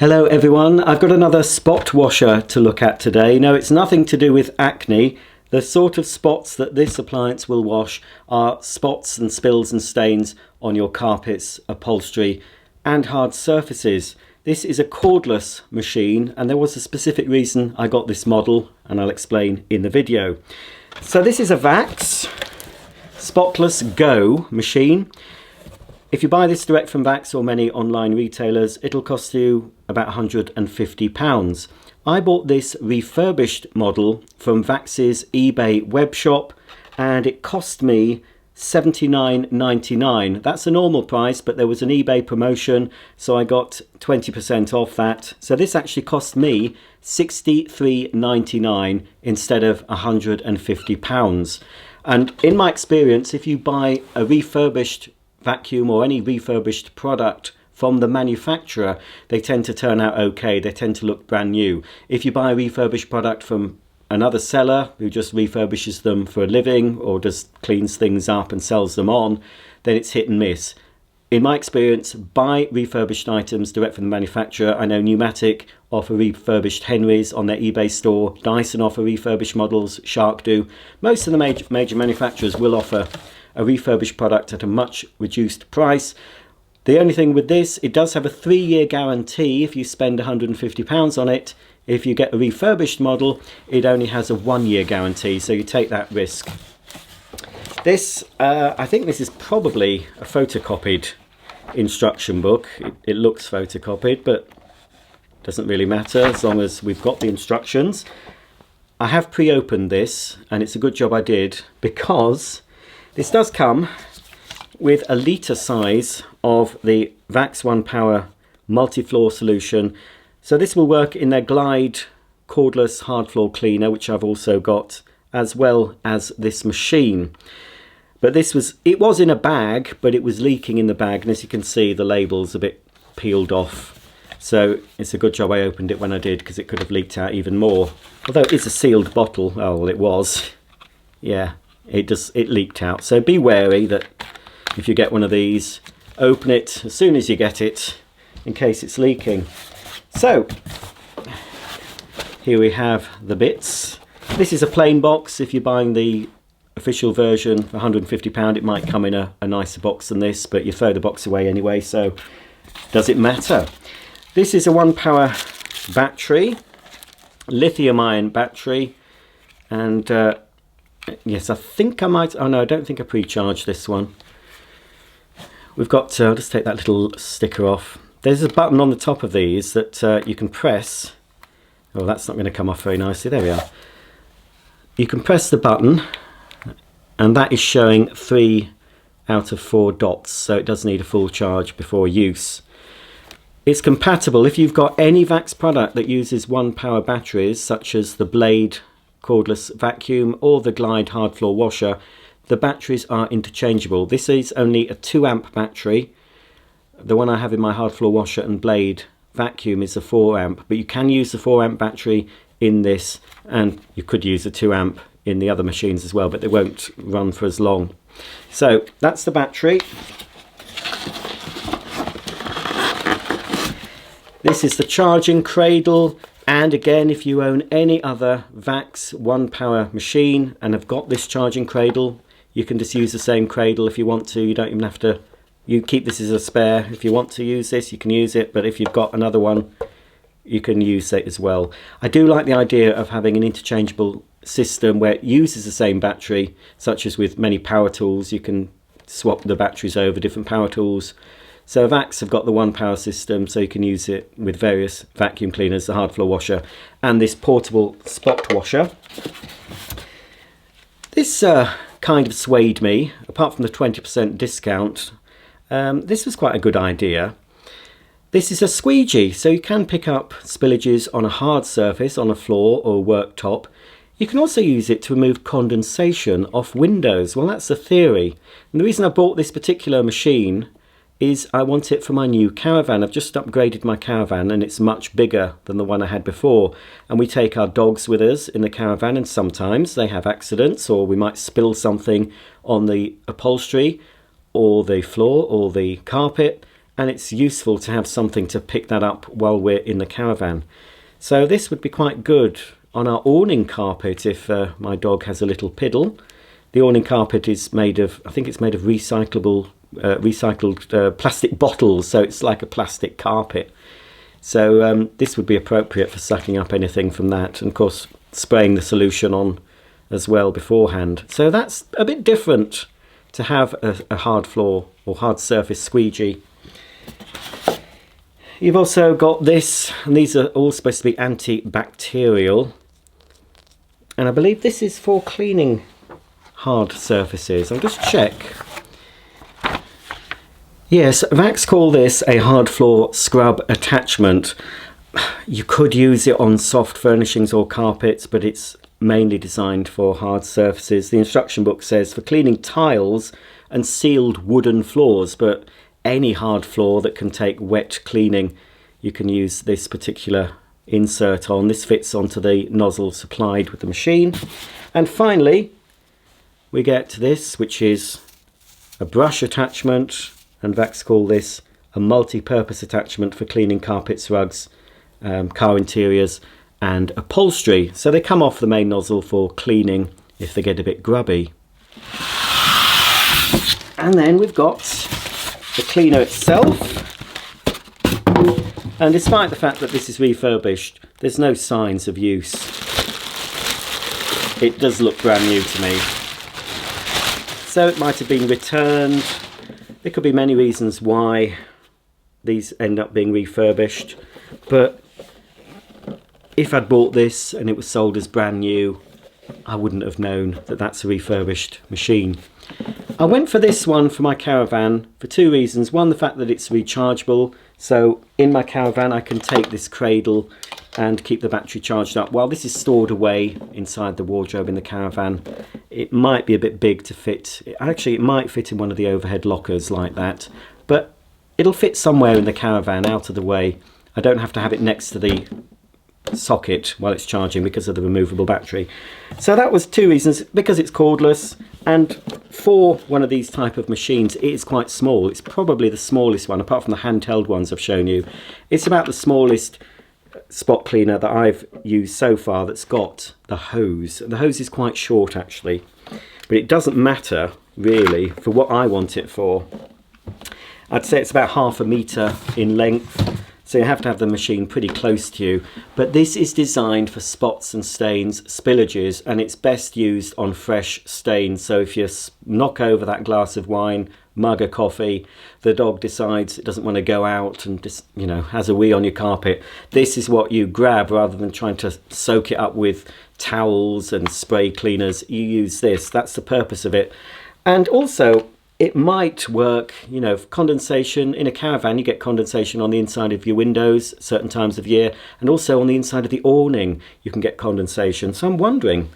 Hello everyone, I've got another spot washer to look at today. No, it's nothing to do with acne. The sort of spots that this appliance will wash are spots and spills and stains on your carpets, upholstery and hard surfaces. This is a cordless machine and there was a specific reason I got this model and I'll explain in the video. So this is a Vax SpotlessGo Go machine. If you buy this direct from Vax or many online retailers, it'll cost you about £150. I bought this refurbished model from Vax's eBay web shop and it cost me $79.99. That's a normal price, but there was an eBay promotion, so I got 20% off that. So this actually cost me $63.99 instead of £150. And in my experience, if you buy a refurbished vacuum or any refurbished product from the manufacturer, they tend to turn out okay. They tend to look brand new. If you buy a refurbished product from another seller who just refurbishes them for a living or just cleans things up and sells them on, then it's hit and miss. In my experience, buy refurbished items direct from the manufacturer. I know Pneumatic offer refurbished Henrys on their eBay store. Dyson offer refurbished models. Shark do. Most of the major manufacturers will offer a refurbished product at a much reduced price. The only thing with this, it does have a 3-year guarantee if you spend £150 on it. If you get a refurbished model, it only has a 1-year guarantee, so you take that risk. This, I think this is probably a photocopied instruction book. It looks photocopied, but doesn't really matter as long as we've got the instructions. I have pre-opened this, and it's a good job I did, because this does come with a litre size of the Vax OnePwr multi-floor solution. So this will work in their Glide cordless hard floor cleaner, which I've also got, as well as this machine. But it was in a bag, but it was leaking in the bag, and as you can see, the label's a bit peeled off. So it's a good job I opened it when I did, because it could have leaked out even more. Although it is a sealed bottle. Oh, well, it was. Yeah, it leaked out. So be wary that if you get one of these, open it as soon as you get it, in case it's leaking. So here we have the bits. This is a plain box. If you're buying the official version for £150, it might come in a nicer box than this, but you throw the box away anyway, so does it matter? This is a OnePwr battery, lithium-ion battery, and yes, I think I might, oh no, I don't think I pre-charged this one. We've got, I'll just take that little sticker off. There's a button on the top of these that you can press. Oh, that's not going to come off very nicely. There we are. You can press the button and that is showing 3 out of 4 dots, so it does need a full charge before use. It's compatible if you've got any Vax product that uses OnePwr batteries, such as the Blade cordless vacuum or the Glide hard floor washer. The batteries are interchangeable. This is only a 2 amp battery. The one I have in my hard floor washer and Blade vacuum is a 4 amp, but you can use the 4 amp battery in this, and you could use a 2 amp in the other machines as well, but they won't run for as long. So that's the battery. This is the charging cradle. And again, if you own any other Vax OnePwr machine and have got this charging cradle, you can just use the same cradle if you want to. You don't even have to, you keep this as a spare. If you want to use this, you can use it, but if you've got another one, you can use it as well. I do like the idea of having an interchangeable system where it uses the same battery, such as with many power tools. You can swap the batteries over different power tools. So Vax have got the OnePwr system, so you can use it with various vacuum cleaners, the hard floor washer, and this portable spot washer. This kind of swayed me, apart from the 20% discount. This was quite a good idea. This is a squeegee, so you can pick up spillages on a hard surface, on a floor or worktop. You can also use it to remove condensation off windows. Well, that's the theory. And the reason I bought this particular machine is I want it for my new caravan. I've just upgraded my caravan and it's much bigger than the one I had before. And we take our dogs with us in the caravan, and sometimes they have accidents, or we might spill something on the upholstery or the floor or the carpet, and it's useful to have something to pick that up while we're in the caravan. So this would be quite good on our awning carpet if my dog has a little piddle. The awning carpet is made of, I think it's made of recycled plastic bottles, so it's like a plastic carpet. So this would be appropriate for sucking up anything from that, and of course spraying the solution on as well beforehand. So that's a bit different to have a hard floor or hard surface squeegee. You've also got this, and these are all supposed to be antibacterial, and I believe this is for cleaning hard surfaces. I'll just check. Yes, Vax call this a hard floor scrub attachment. You could use it on soft furnishings or carpets, but it's mainly designed for hard surfaces. The instruction book says for cleaning tiles and sealed wooden floors, but any hard floor that can take wet cleaning, you can use this particular insert on. This fits onto the nozzle supplied with the machine. And finally, we get this, which is a brush attachment, and Vax call this a multi-purpose attachment for cleaning carpets, rugs, car interiors and upholstery. So they come off the main nozzle for cleaning if they get a bit grubby. And then we've got the cleaner itself, and despite the fact that this is refurbished, there's no signs of use. It does look brand new to me, so it might have been returned. There could be many reasons why these end up being refurbished, but if I'd bought this and it was sold as brand new, I wouldn't have known that that's a refurbished machine. I went for this one for my caravan for two reasons. One, the fact that it's rechargeable, so in my caravan I can take this cradle and keep the battery charged up while this is stored away inside the wardrobe in the caravan. It might be a bit big to fit. Actually, it might fit in one of the overhead lockers like that, but it'll fit somewhere in the caravan out of the way. I don't have to have it next to the socket while it's charging because of the removable battery. So that was two reasons: because it's cordless, and for one of these type of machines, it is quite small. It's probably the smallest one apart from the handheld ones I've shown you. It's about the smallest spot cleaner that I've used so far that's got the hose. The hose is quite short actually, but it doesn't matter really for what I want it for. I'd say it's about 1/2 meter in length, so you have to have the machine pretty close to you. But this is designed for spots and stains, spillages, and it's best used on fresh stains. So if you knock over that glass of wine, mug of coffee, the dog decides it doesn't want to go out and just, you know, has a wee on your carpet, this is what you grab rather than trying to soak it up with towels and spray cleaners. You use this. That's the purpose of it. And also, it might work, you know, condensation. In a caravan, you get condensation on the inside of your windows certain times of year, and also on the inside of the awning you can get condensation. So I'm wondering,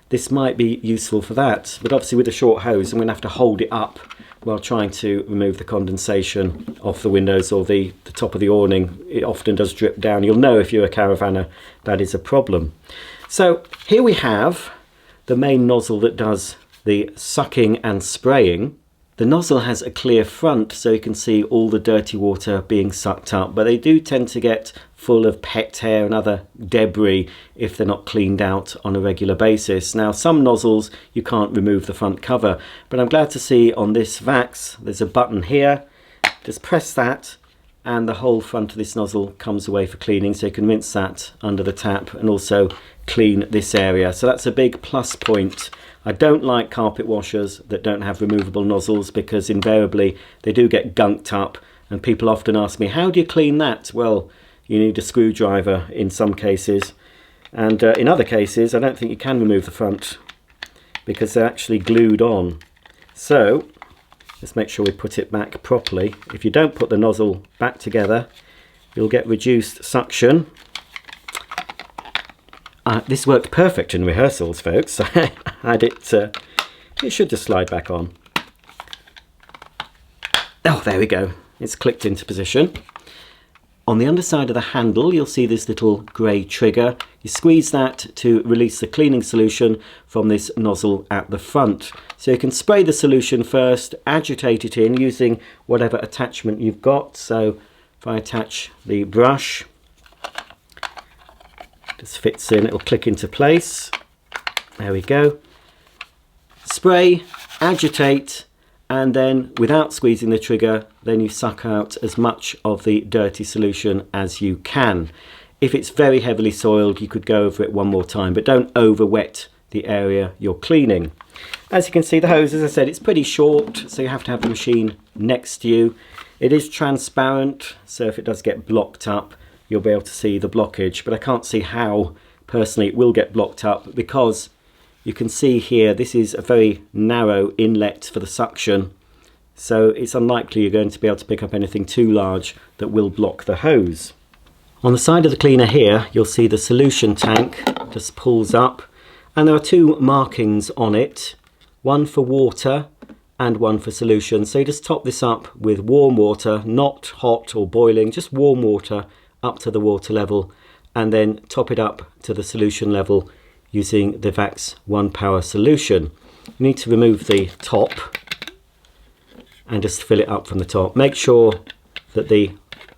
this might be useful for that. But obviously with a short hose, I'm going to have to hold it up while trying to remove the condensation off the windows or the top of the awning. It often does drip down. You'll know if you're a caravaner that is a problem. So here we have the main nozzle that does the sucking and spraying. The nozzle has a clear front so you can see all the dirty water being sucked up, but they do tend to get full of pet hair and other debris if they're not cleaned out on a regular basis. Now, some nozzles you can't remove the front cover, but I'm glad to see on this Vax there's a button here. Just press that and the whole front of this nozzle comes away for cleaning, so you can rinse that under the tap and also clean this area. So that's a big plus point. I don't like carpet washers that don't have removable nozzles because invariably they do get gunked up, and people often ask me, how do you clean that? Well, you need a screwdriver in some cases, and in other cases I don't think you can remove the front because they're actually glued on. So let's make sure we put it back properly. If you don't put the nozzle back together, you'll get reduced suction. This worked perfect in rehearsals, folks. I had it, it should just slide back on. Oh, there we go. It's clicked into position. On the underside of the handle, you'll see this little grey trigger. You squeeze that to release the cleaning solution from this nozzle at the front. So you can spray the solution first, agitate it in using whatever attachment you've got. So if I attach the brush, just fits in, it'll click into place. There we go. Spray, agitate, and then without squeezing the trigger, then you suck out as much of the dirty solution as you can. If it's very heavily soiled, you could go over it one more time, but don't over wet the area you're cleaning. As you can see, the hose, as I said, it's pretty short, so you have to have the machine next to you. It is transparent, so if it does get blocked up, you'll be able to see the blockage, but I can't see how personally it will get blocked up, because you can see here this is a very narrow inlet for the suction, so it's unlikely you're going to be able to pick up anything too large that will block the hose. On the side of the cleaner here, you'll see the solution tank just pulls up, and there are two markings on it, one for water and one for solution. So you just top this up with warm water, not hot or boiling, just warm water up to the water level, and then top it up to the solution level using the Vax OnePwr solution. You need to remove the top and just fill it up from the top. Make sure that the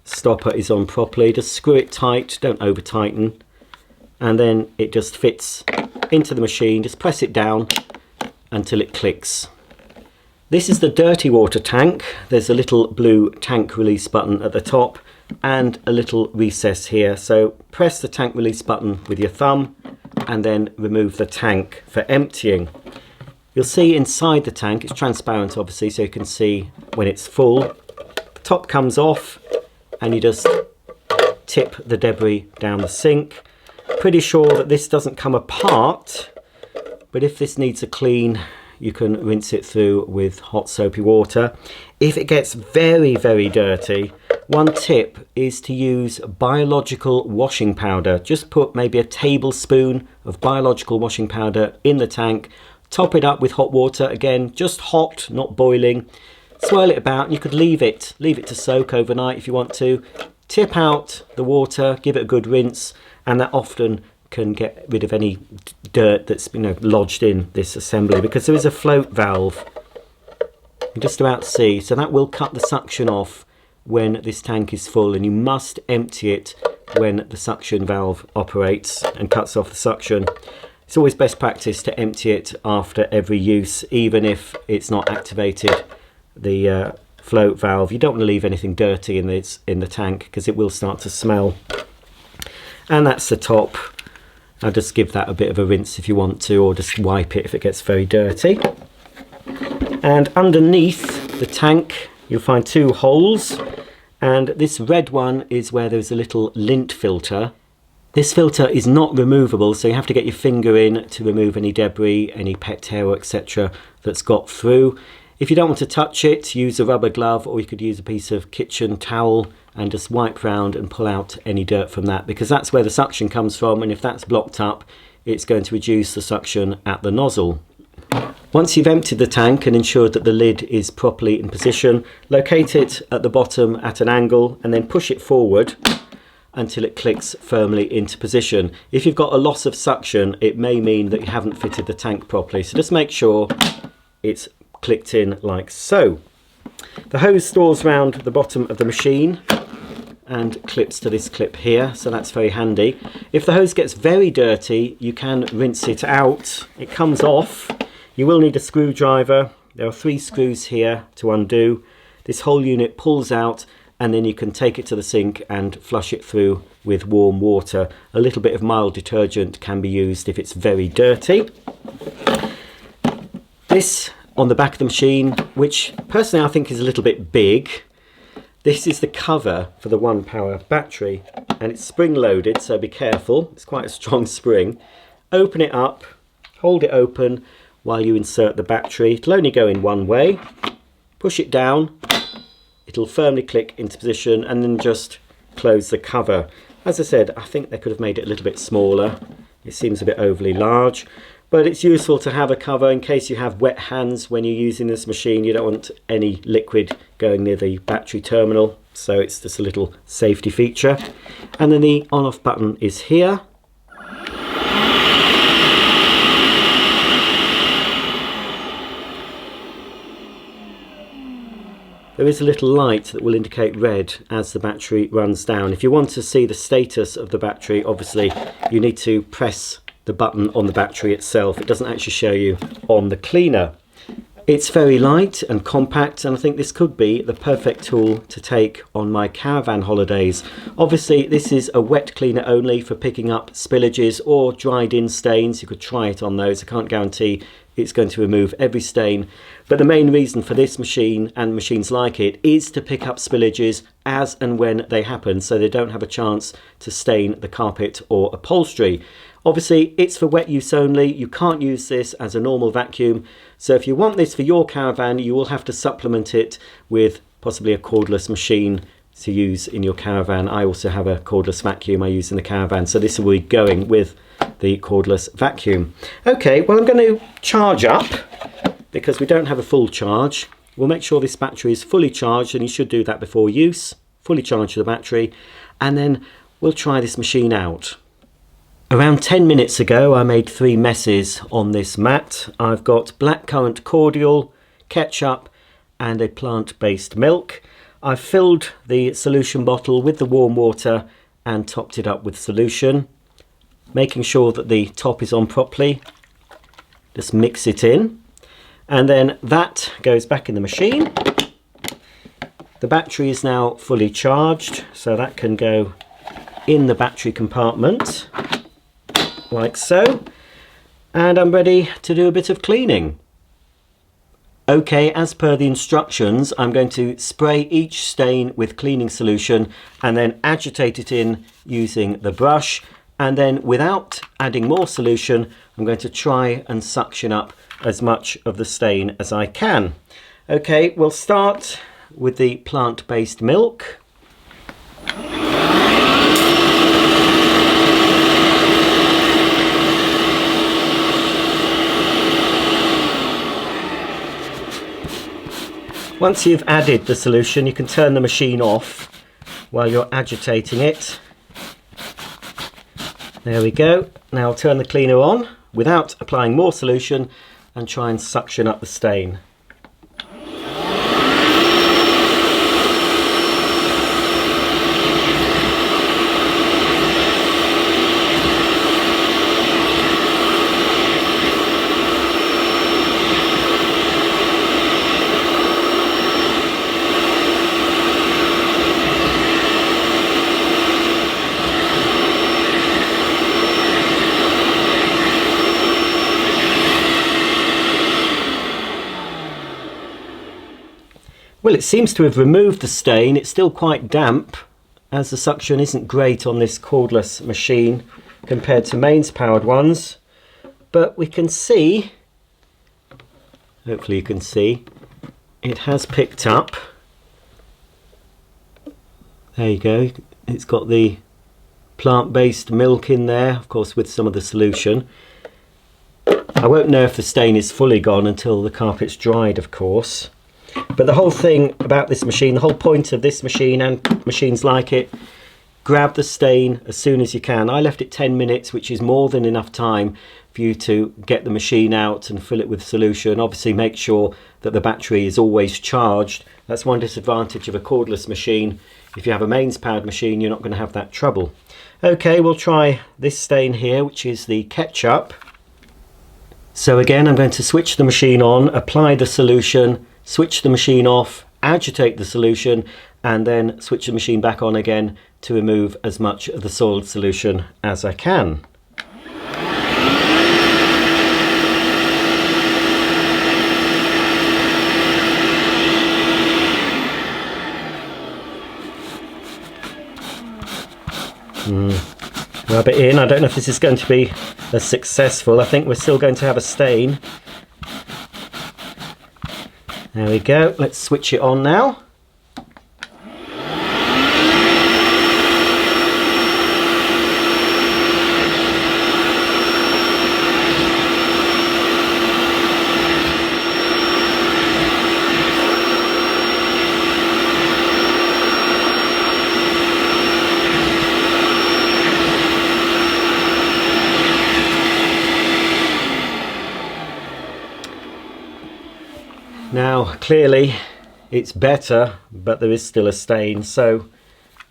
stopper is on properly, just screw it tight, don't over tighten, and then it just fits into the machine. Just press it down until it clicks. This is the dirty water tank. There's a little blue tank release button at the top and a little recess here, so press the tank release button with your thumb and then remove the tank for emptying. You'll see inside the tank, it's transparent obviously, so you can see when it's full. The top comes off and you just tip the debris down the sink. Pretty sure that this doesn't come apart, but if this needs a clean, you can rinse it through with hot soapy water. If it gets very, very dirty, one tip is to use biological washing powder. Just put maybe a tablespoon of biological washing powder in the tank, top it up with hot water, again, just hot, not boiling. Swirl it about, and you could leave it to soak overnight if you want to. Tip out the water, give it a good rinse, and that often can get rid of any dirt that's lodged in this assembly, because there is a float valve just about to see, so that will cut the suction off when this tank is full, and you must empty it when the suction valve operates and cuts off the suction. It's always best practice to empty it after every use, even if it's not activated the float valve. You don't want to leave anything dirty in the tank, because it will start to smell. And that's the top. I'll just give that a bit of a rinse if you want to, or just wipe it if it gets very dirty. And underneath the tank you'll find two holes, and this red one is where there's a little lint filter. This filter is not removable, so you have to get your finger in to remove any debris, any pet hair, etc. that's got through. If you don't want to touch it, use a rubber glove, or you could use a piece of kitchen towel and just wipe round and pull out any dirt from that, because that's where the suction comes from, and if that's blocked up, it's going to reduce the suction at the nozzle. Once you've emptied the tank and ensured that the lid is properly in position, locate it at the bottom at an angle and then push it forward until it clicks firmly into position. If you've got a loss of suction, it may mean that you haven't fitted the tank properly, so just make sure it's clicked in like so. The hose stores round the bottom of the machine and clips to this clip here, so that's very handy. If the hose gets very dirty, you can rinse it out. It comes off. You will need a screwdriver. There are 3 screws here to undo. This whole unit pulls out, and then you can take it to the sink and flush it through with warm water. A little bit of mild detergent can be used if it's very dirty. This on the back of the machine, which personally I think is a little bit big. This is the cover for the OnePwr battery, and it's spring loaded, so be careful. It's quite a strong spring. Open it up, hold it open while you insert the battery. It'll only go in one way. Push it down, it'll firmly click into position, and then just close the cover. As I said, I think they could have made it a little bit smaller. It seems a bit overly large. But it's useful to have a cover in case you have wet hands when you're using this machine. You don't want any liquid going near the battery terminal. so it's just a little safety feature. And then the on-off button is here. There is a little light that will indicate red as the battery runs down. If you want to see the status of the battery, obviously you need to press the button on the battery itself. It doesn't actually show you on the cleaner. It's very light and compact, and I think this could be the perfect tool to take on my caravan holidays. Obviously this is a wet cleaner only for picking up spillages or dried in stains. You could try it on those. I can't guarantee it's going to remove every stain, but the main reason for this machine and machines like it is to pick up spillages as and when they happen, so they don't have a chance to stain the carpet or upholstery. Obviously it's for wet use only. You can't use this as a normal vacuum, so if you want this for your caravan you will have to supplement it with possibly a cordless machine to use in your caravan. I also have a cordless vacuum I use in the caravan, so this will be going with the cordless vacuum. Okay, well I'm going to charge up because we don't have a full charge. We'll make sure this battery is fully charged, and you should do that before use. Fully charge the battery, and then we'll try this machine out. Around 10 minutes ago I made 3 messes on this mat. I've got blackcurrant cordial, ketchup and a plant-based milk. I've filled the solution bottle with the warm water and topped it up with solution, making sure that the top is on properly. Just mix it in, and then that goes back in the machine. The battery is now fully charged, so that can go in the battery compartment like so, and I'm ready to do a bit of cleaning. Okay, as per the instructions, I'm going to spray each stain with cleaning solution and then agitate it in using the brush, and then without adding more solution I'm going to try and suction up as much of the stain as I can. Okay, we'll start with the plant-based milk. Once you've added the solution, you can turn the machine off while you're agitating it. There we go. Now I'll turn the cleaner on without applying more solution and try and suction up the stain. Well, it seems to have removed the stain. It's still quite damp, as the suction isn't great on this cordless machine compared to mains powered ones. But we can see, hopefully you can see, it has picked up. There you go. It's got the plant-based milk in there, of course with some of the solution. I won't know if the stain is fully gone until the carpet's dried, of course. But the whole thing about this machine, the whole point of this machine and machines like it, grab the stain as soon as you can. I left it 10 minutes, which is more than enough time for you to get the machine out and fill it with solution. Obviously make sure that the battery is always charged. That's one disadvantage of a cordless machine. If you have a mains powered machine, you're not going to have that trouble. Okay, we'll try this stain here, which is the ketchup. So again, I'm going to switch the machine on, apply the solution, switch the machine off, agitate the solution, and then switch the machine back on again to remove as much of the soiled solution as I can. Rub it in. I don't know if this is going to be as successful. I think we're still going to have a stain. There we go. Let's switch it on now. Now clearly it's better, but there is still a stain, so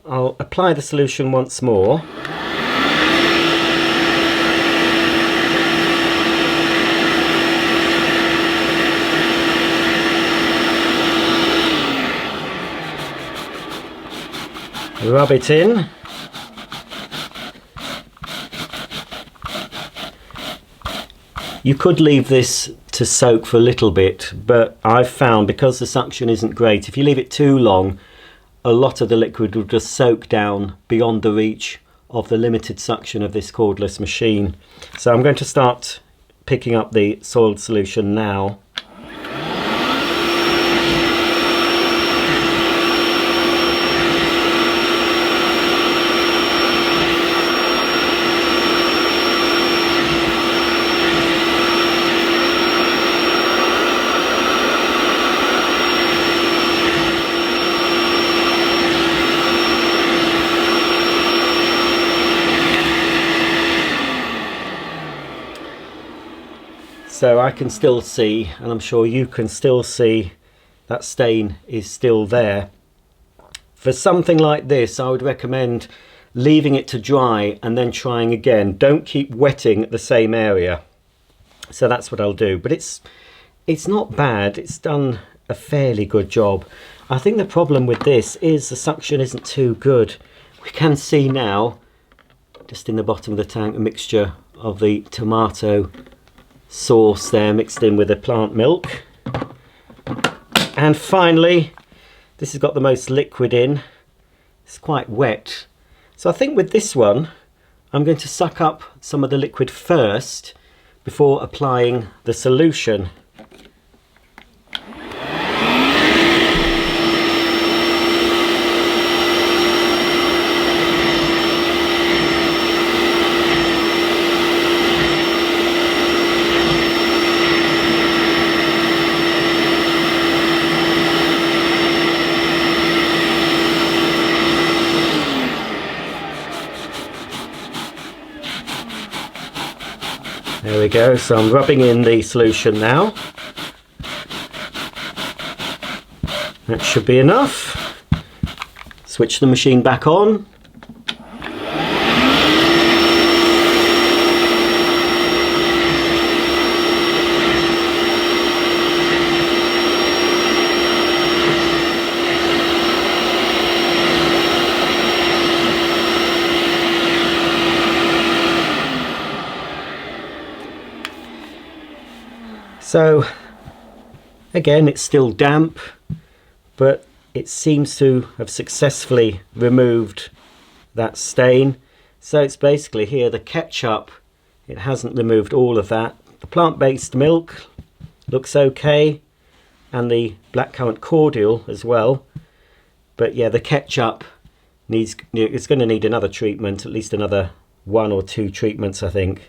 I'll apply the solution once more. Rub it in. You could leave this to soak for a little bit, but I've found because the suction isn't great, if you leave it too long, a lot of the liquid will just soak down beyond the reach of the limited suction of this cordless machine. So I'm going to start picking up the soiled solution now. So I can still see, and I'm sure you can still see, that stain is still there. For something like this, I would recommend leaving it to dry and then trying again. Don't keep wetting the same area. So that's what I'll do. But it's not bad. It's done a fairly good job. I think the problem with this is the suction isn't too good. We can see now, just in the bottom of the tank, a mixture of the tomato sauce there mixed in with the plant milk. And finally, this has got the most liquid in. It's quite wet. So I think with this one, I'm going to suck up some of the liquid first before applying the solution. There we go, so I'm rubbing in the solution now. That should be enough. Switch the machine back on. So again, it's still damp, but it seems to have successfully removed that stain. So it's basically here the ketchup, it hasn't removed all of that. The plant-based milk looks okay, and the blackcurrant cordial as well. But yeah, the ketchup it's going to need another treatment, at least another 1 or 2 treatments, I think.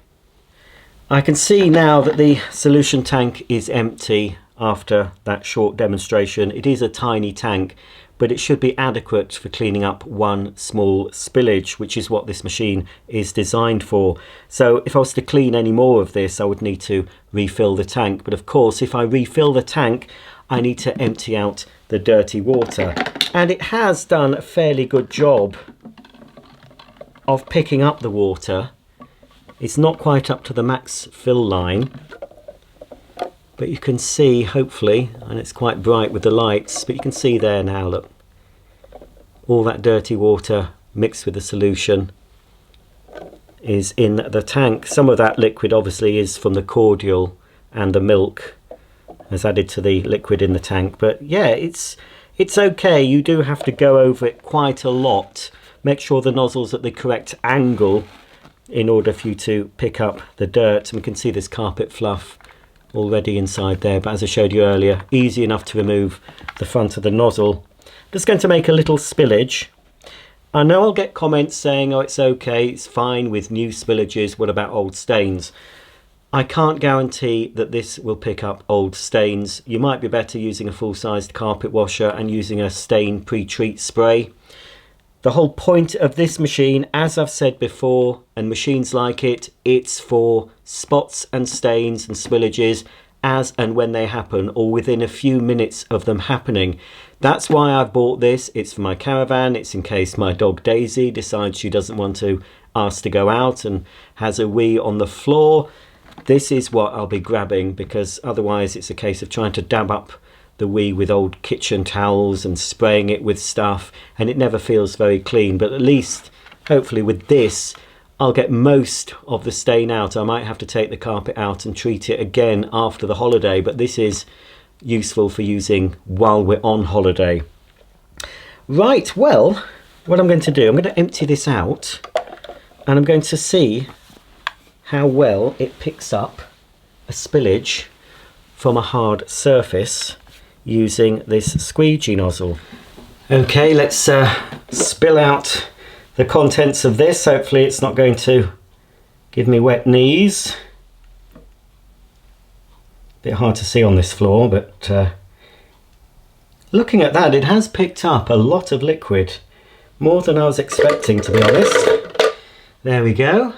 I can see now that the solution tank is empty after that short demonstration. It is a tiny tank, but it should be adequate for cleaning up one small spillage, which is what this machine is designed for. So if I was to clean any more of this, I would need to refill the tank. But of course, if I refill the tank, I need to empty out the dirty water. And it has done a fairly good job of picking up the water. It's not quite up to the max fill line, but you can see, hopefully, and it's quite bright with the lights, but you can see there now, look, all that dirty water mixed with the solution is in the tank. Some of that liquid obviously is from the cordial, and the milk has added to the liquid in the tank. But yeah, it's okay. You do have to go over it quite a lot. Make sure the nozzle's at the correct angle in order for you to pick up the dirt. And we can see this carpet fluff already inside there, but as I showed you earlier, easy enough to remove the front of the nozzle. Just going to make a little spillage. I know I'll get comments saying, oh, it's okay, it's fine with new spillages, what about old stains? I can't guarantee that this will pick up old stains. You might be better using a full-sized carpet washer and using a stain pre-treat spray. The whole point of this machine, as I've said before, and machines like it, it's for spots and stains and spillages, as and when they happen, or within a few minutes of them happening. That's why I've bought this. It's for my caravan. It's in case my dog Daisy decides she doesn't want to ask to go out and has a wee on the floor. This is what I'll be grabbing, because otherwise it's a case of trying to dab up the wee with old kitchen towels and spraying it with stuff, and it never feels very clean. But at least, hopefully with this, I'll get most of the stain out. I might have to take the carpet out and treat it again after the holiday, but this is useful for using while we're on holiday. Right, well, what I'm going to do, I'm going to empty this out and I'm going to see how well it picks up a spillage from a hard surface using this squeegee nozzle. Okay, let's spill out the contents of this. Hopefully it's not going to give me wet knees. Bit hard to see on this floor, but looking at that, it has picked up a lot of liquid, more than I was expecting, to be honest. There we go.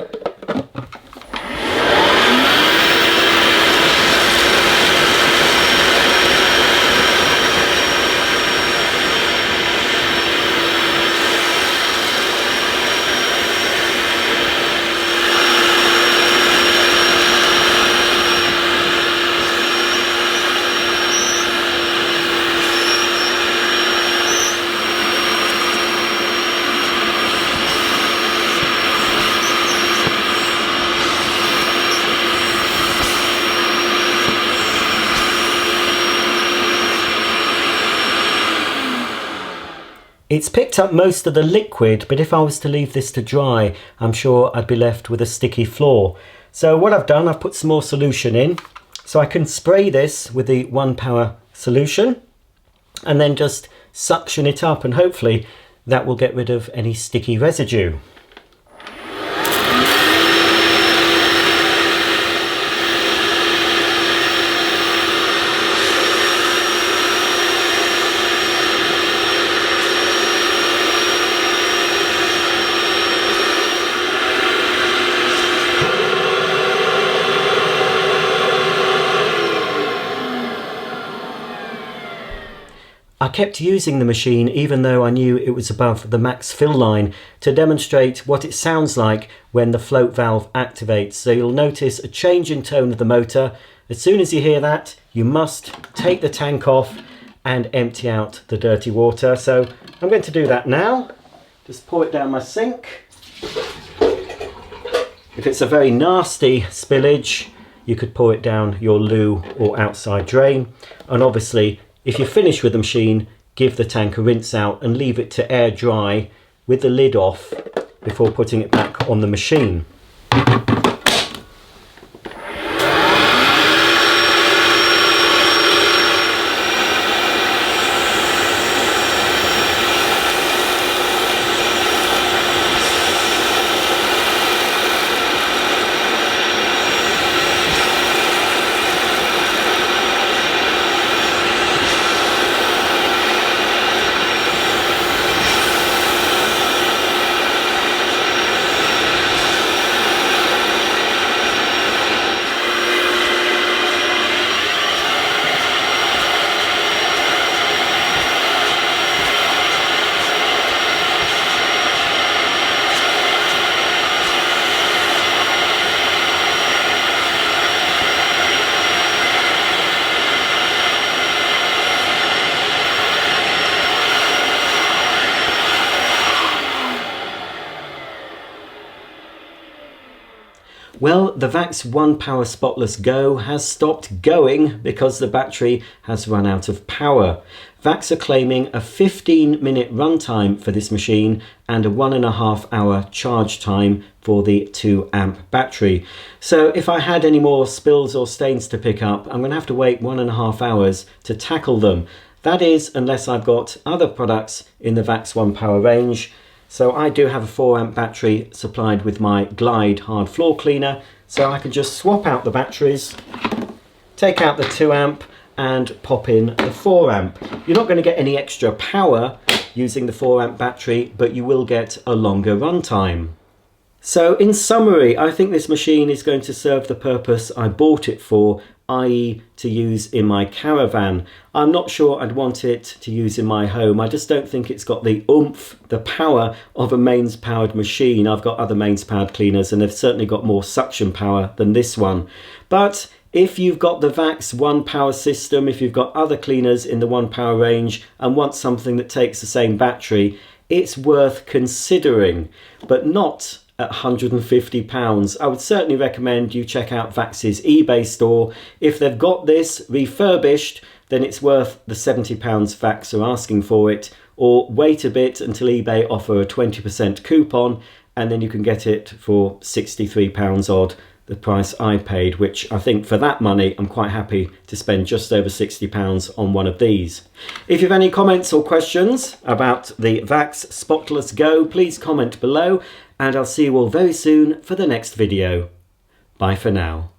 It's picked up most of the liquid, but if I was to leave this to dry, I'm sure I'd be left with a sticky floor. So what I've done, I've put some more solution in. So I can spray this with the OnePwr solution and then just suction it up, and hopefully that will get rid of any sticky residue. I kept using the machine even though I knew it was above the max fill line to demonstrate what it sounds like when the float valve activates. So you'll notice a change in tone of the motor. As soon as you hear that, you must take the tank off and empty out the dirty water. So I'm going to do that now. Just pour it down my sink. If it's a very nasty spillage, you could pour it down your loo or outside drain. And obviously, if you're finished with the machine, give the tank a rinse out and leave it to air dry with the lid off before putting it back on the machine. Well, the Vax OnePwr Spotless Go has stopped going because the battery has run out of power. Vax are claiming a 15-minute runtime for this machine and a 1.5 hour charge time for the 2 amp battery. So if I had any more spills or stains to pick up, I'm going to have to wait 1.5 hours to tackle them. That is, unless I've got other products in the Vax OnePwr range. So I do have a 4 amp battery supplied with my Glide hard floor cleaner, so I can just swap out the batteries, take out the 2 amp and pop in the 4 amp. You're not going to get any extra power using the 4 amp battery, but you will get a longer runtime. So in summary, I think this machine is going to serve the purpose I bought it for, i.e. to use in my caravan. I'm not sure I'd want it to use in my home. I just don't think it's got the oomph, the power of a mains powered machine. I've got other mains powered cleaners and they've certainly got more suction power than this one. But if you've got the Vax OnePwr system, if you've got other cleaners in the OnePwr range and want something that takes the same battery, it's worth considering, but not at £150. I would certainly recommend you check out Vax's eBay store. If they've got this refurbished, then it's worth the £70 Vax are asking for it, or wait a bit until eBay offer a 20% coupon and then you can get it for £63 odd, the price I paid, which I think for that money I'm quite happy to spend just over £60 on one of these. If you have any comments or questions about the Vax Spotless Go, please comment below and I'll see you all very soon for the next video. Bye for now.